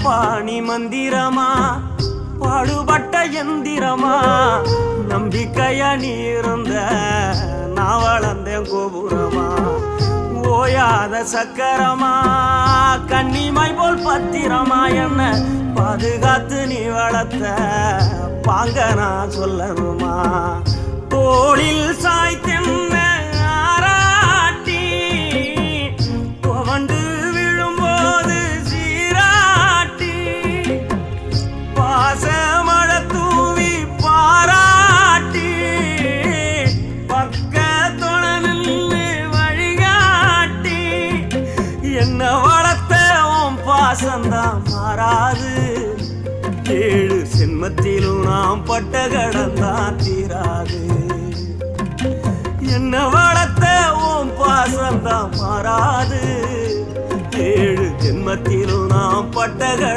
பாணி மந்திரமா பாடுபட்ட எந்திரமா நம்பிக்கையா நீ இருந்த நான் வளர்ந்தேன் கோபுரமா ஓயாத சக்கரமா கண்ணிமை போல் பத்திரமா என்ன பாதுகாத்து நீ வளர்த்த பாங்க நான் சொல்லணுமா தோளில் சாய்த்தென்ன ஆராட்டி துவண்டு விழும்போது சீராட்டி பாசமழ தூவி பாராட்டி பக்கத்தொட நின்று வழிகாட்டி என்ன வளர்த்த உன் பாசந்தான் மாறாது ஏழு சென்மத்திலும் நாம் பட்ட கடந்தான் தீராது என்ன வளர்த்த உன் பாசந்தான் மாறாது ஏழு ஜென்மத்திலும் நாம் பட்ட